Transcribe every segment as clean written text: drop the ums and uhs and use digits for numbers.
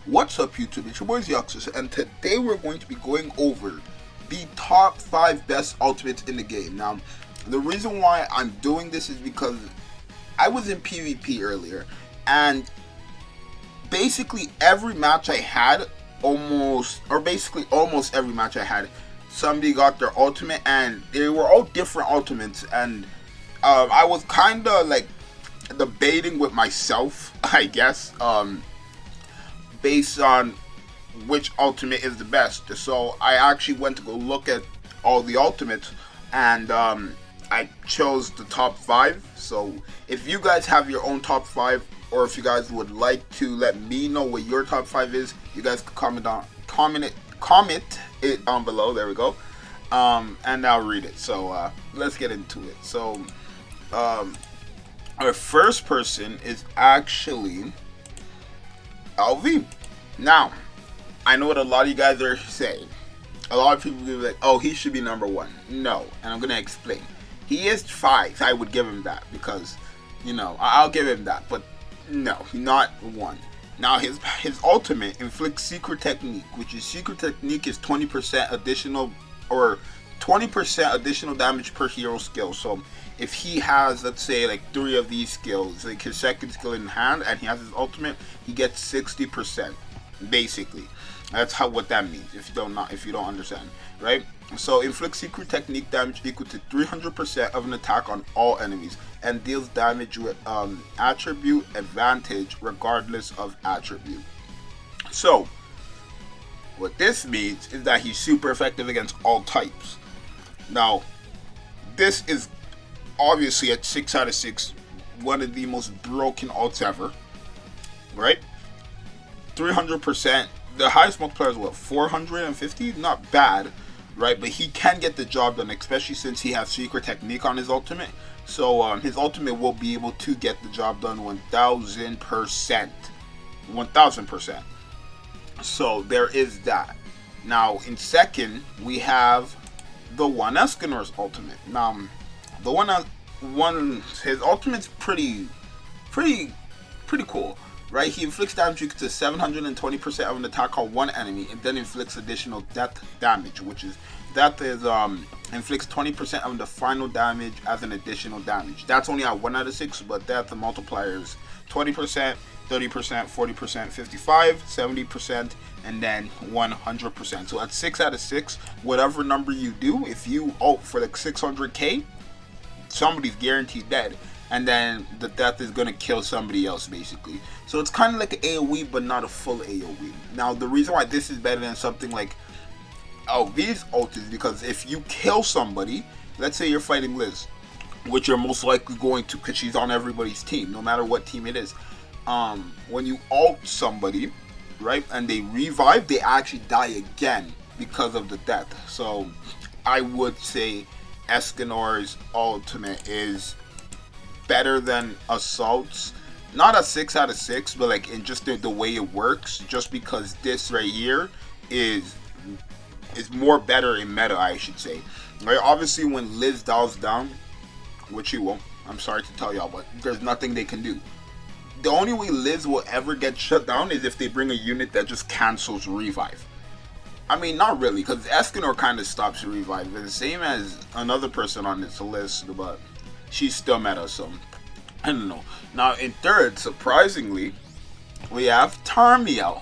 What's up, YouTube? It's your boy Yoxus, and today we're going to be going over the top 5 best ultimates in the game. Now, the reason why I'm doing this is because I was in PvP earlier, and basically every match I had, almost every match I had, somebody got their ultimate, and they were all different ultimates, and I was kind of like debating with myself, I guess, based on which ultimate is the best. So I actually went to go look at all the ultimates, and I chose the top 5. So if you guys have your own top 5, or if you guys would like to let me know what your top 5 is, you guys can comment it down below. There we go. And I'll read it. So let's get into it. So our first person is actually LV. Now, I know what a lot of you guys are saying. A lot of people will be like, oh, he should be number 1. No, and I'm going to explain. He is 5. I would give him that because, you know, I'll give him that. But no, not 1. Now, his ultimate inflicts secret technique, which is secret technique is 20% additional, or 20% additional damage per hero skill. So if he has, let's say, like 3 of these skills, like his second skill in hand, and he has his ultimate, he gets 60%. Basically, that's what that means. If you don't understand, right? So inflict secret technique damage equal to 300% of an attack on all enemies, and deals damage with attribute advantage regardless of attribute. So what this means is that he's super effective against all types. Now, this is obviously at 6 out of 6 one of the most broken ults ever, right? 300%. The highest multiplier is what, 450? Not bad, right? But he can get the job done, especially since he has secret technique on his ultimate. So his ultimate will be able to get the job done 1000%. 1000%. So there is that. Now in second we have the one Escanor's ultimate. Now the one his ultimate's pretty cool. Right, he inflicts damage equal to 720% of an attack on one enemy, and then inflicts additional death damage, which is inflicts 20% of the final damage as an additional damage. That's only at 1 out of 6, but that's the multipliers: 20%, 30%, 40%, 55, 70%, and then 100%. So at 6 out of 6, whatever number you do, if you ult for like 600k, somebody's guaranteed dead. And then the death is going to kill somebody else, basically. So it's kind of like an AoE, but not a full AoE. Now, the reason why this is better than something like LV's ult is because if you kill somebody, let's say you're fighting Liz, which you're most likely going to because she's on everybody's team, no matter what team it is. When you ult somebody, right, and they revive, they actually die again because of the death. So I would say Escanor's ultimate is better than Assault's. Not a 6 out of 6, but like in just the way it works, just because this right here is more better in meta, I should say. Right? Obviously when Liz dials down, which she won't, I'm sorry to tell y'all, but there's nothing they can do. The only way Liz will ever get shut down is if they bring a unit that just cancels revive. I mean, not really, because Escanor kind of stops revive. It's the same as another person on this list, but she's still meta, so I don't know. Now in third, surprisingly, we have Tarmiel.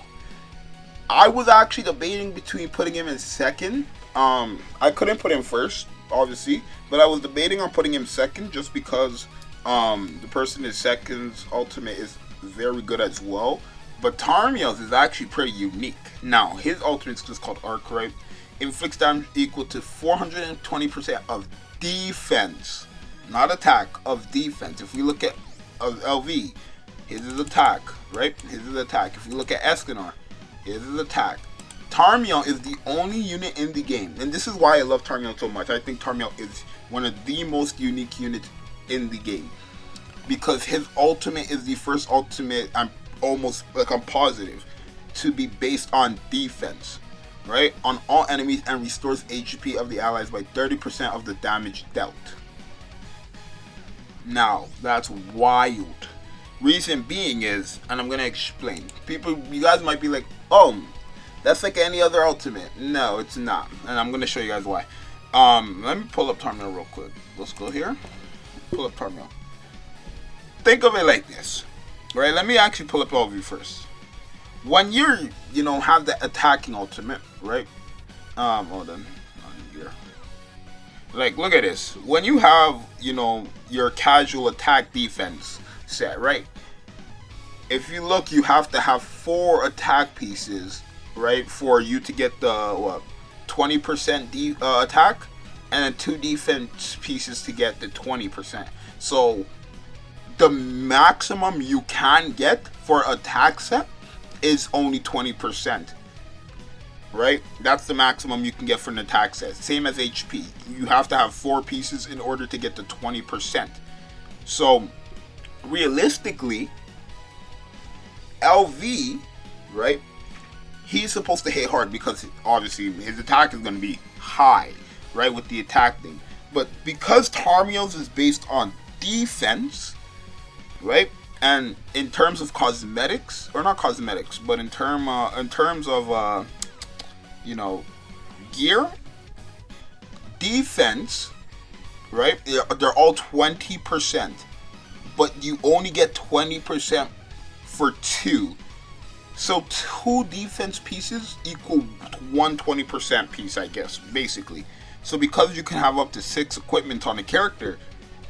I was actually debating between putting him in second. I couldn't put him first, obviously, but I was debating on putting him second just because the person in second's ultimate is very good as well. But Tarmiel's is actually pretty unique. Now his ultimate is just called Arc, right? Inflicts damage equal to 420% of defense. Not attack, of defense. If we look at LV, his is attack, right? His is attack. If we look at Escanor, his is attack. Tarmiel is the only unit in the game, and this is why I love Tarmiel so much. I think Tarmiel is one of the most unique units in the game because his ultimate is the first ultimate. I'm positive to be based on defense, right? On all enemies, and restores HP of the allies by 30% of the damage dealt. Now, that's wild. Reason being is, and I'm going to explain. You guys might be like, Oh, that's like any other ultimate. No, it's not. And I'm going to show you guys why. Let me pull up Tarmiel real quick. Let's go here. Pull up Tarmiel. Think of it like this. Right? Let me actually pull up LV first. When you're, have the attacking ultimate, right? Hold on. Here. Like, look at this. When you have, your casual attack defense set, right? If you look, you have to have 4 attack pieces, right, for you to get the 20% attack, and then 2 defense pieces to get the 20%. So the maximum you can get for attack set is only 20%. Right? That's the maximum you can get for an attack set. Same as HP. You have to have 4 pieces in order to get the 20%. So realistically, LV, right? He's supposed to hit hard because obviously his attack is going to be high, right? With the attack thing. But because Tarmiel's is based on defense, right? And in terms of cosmetics, or not cosmetics, but in terms of gear, defense, right? They're all 20%, but you only get 20% for 2. So 2 defense pieces equal 1 20% piece, I guess, basically. So because you can have up to 6 equipment on a character,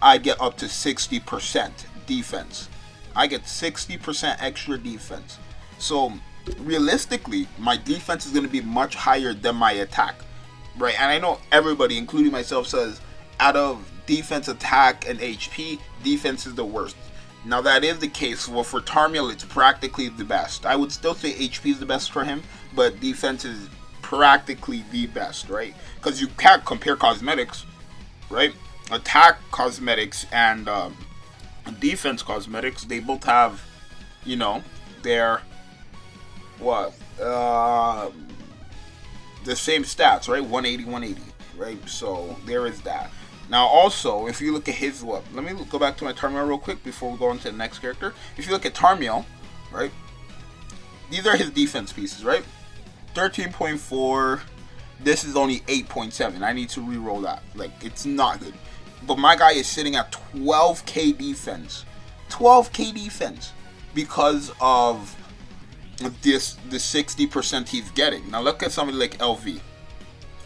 I get up to 60% defense. I get 60% extra defense. So realistically, my defense is going to be much higher than my attack, right? And I know everybody, including myself, says out of defense, attack, and HP, defense is the worst. Now that is the case. Well, for Tarmiel, it's practically the best. I would still say HP is the best for him, but defense is practically the best, right? Because you can't compare cosmetics, right? Attack cosmetics and defense cosmetics, they both have, their the same stats, right? 180, 180, right? So there is that. Now also, if you look at his let me go back to my Tarmiel real quick before we go on to the next character. If you look at Tarmiel, right? These are his defense pieces, right? 13.4. This is only 8.7. I need to re-roll that. Like, it's not good. But my guy is sitting at 12k defense. 12k defense because of the 60% he's getting. Now look at somebody like LV.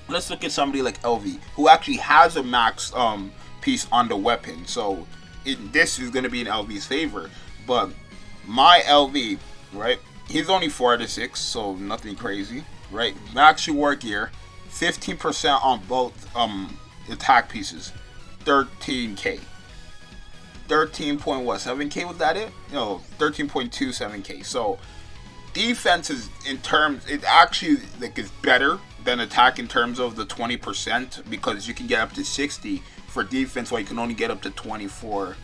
Let's look at somebody like LV who actually has a max piece on the weapon. So this is going to be in LV's favor. But my LV, right? He's only 4 out of 6, so nothing crazy, right? Max war gear, 15% on both attack pieces, 13k. 13.7k was that it? No, 13.27k. So defense is it actually is better than attack in terms of the 20% because you can get up to 60 for defense while you can only get up to 24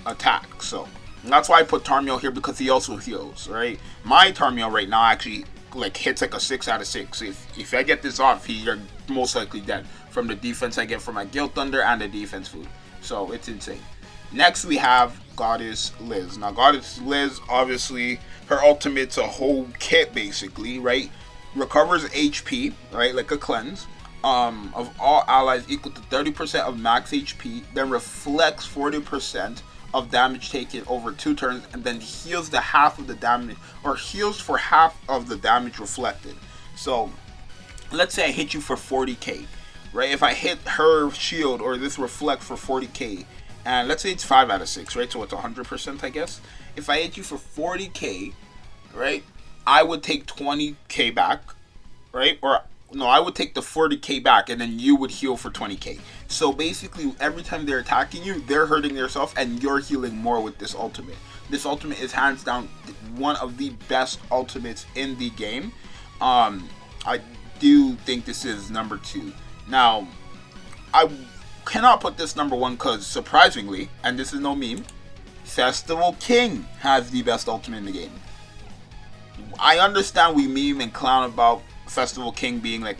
attack. So that's why I put Tarmiel here, because he also heals, right? My Tarmiel right now actually hits like a 6 out of 6. If I get this off, you're most likely dead from the defense I get from my Guild Thunder and the defense food. So it's insane. Next we have Goddess Liz. Now Goddess Liz, obviously her ultimate's a whole kit basically, right? Recovers HP, right, like a cleanse, of all allies equal to 30% of max HP, then reflects 40% of damage taken over 2 turns, and then heals the half of the damage, or heals for half of the damage reflected. So let's say I hit you for 40k, right? If I hit her shield or this reflect for 40k, and let's say it's 5 out of 6, right? So it's 100%, I guess. If I hit you for 40k, right, I would take 20k back, right? Or no, I would take the 40k back, and then you would heal for 20k. So basically, every time they're attacking you, they're hurting themselves, and you're healing more with this ultimate. This ultimate is hands down one of the best ultimates in the game. I do think this is number 2. Now, I cannot put this number 1 because, surprisingly, and this is no meme, Festival King has the best ultimate in the game. I understand we meme and clown about Festival King being like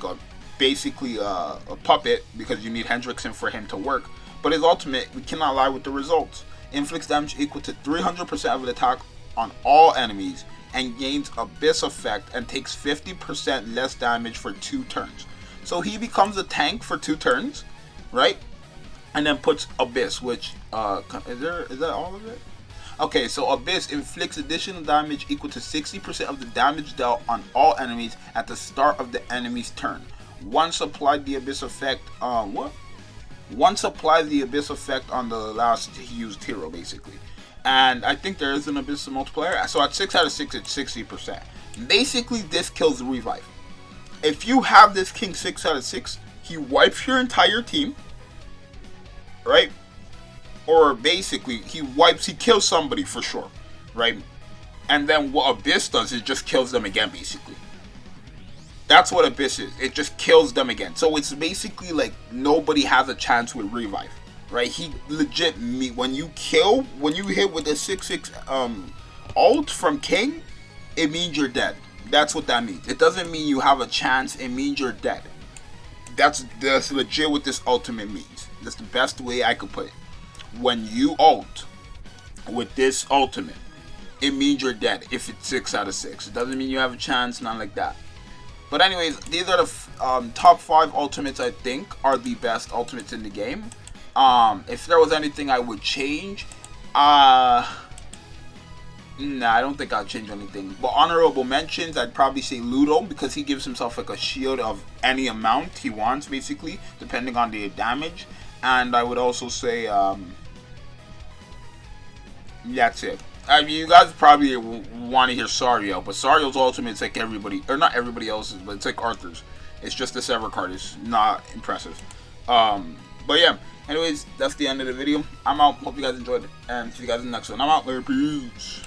basically a puppet because you need Hendrickson for him to work, but his ultimate, we cannot lie with the results. Inflicts damage equal to 300% of an attack on all enemies and gains Abyss effect and takes 50% less damage for 2 turns. So he becomes a tank for 2 turns, right? And then puts Abyss, which is that all of it? Okay, so Abyss inflicts additional damage equal to 60% of the damage dealt on all enemies at the start of the enemy's turn. Once applied the Abyss effect, Once applied the Abyss effect on the last used hero, basically. And I think there is an Abyss multiplier. So at 6 out of 6, it's 60%. Basically, this kills the revive. If you have this king 6 out of 6, he wipes your entire team, right? Or basically, he kills somebody for sure, right? And then what Abyss does is just kills them again, basically. That's what Abyss is. It just kills them again. So it's basically like nobody has a chance with revive, right? He legit, when you hit with a 6/6 ult from King, it means you're dead. That's what that means. It doesn't mean you have a chance. It means you're dead. That's legit what this ultimate means. That's the best way I could put it. When you ult with this ultimate, it means you're dead if it's 6 out of 6. It doesn't mean you have a chance, not like that. But anyways, these are the top 5 ultimates I think are the best ultimates in the game. If there was anything I would change, nah, I don't think I'll change anything. But honorable mentions, I'd probably say Ludo, because he gives himself like a shield of any amount he wants, basically, depending on the damage. And I would also say, that's it. I mean, you guys probably want to hear Sariel, but Sariel's ultimate is like everybody, or not everybody else's, but it's like Arthur's. It's just the Sever card. It's not impressive. But yeah, anyways, that's the end of the video. I'm out. Hope you guys enjoyed it, and see you guys in the next one. I'm out. Later. Peace.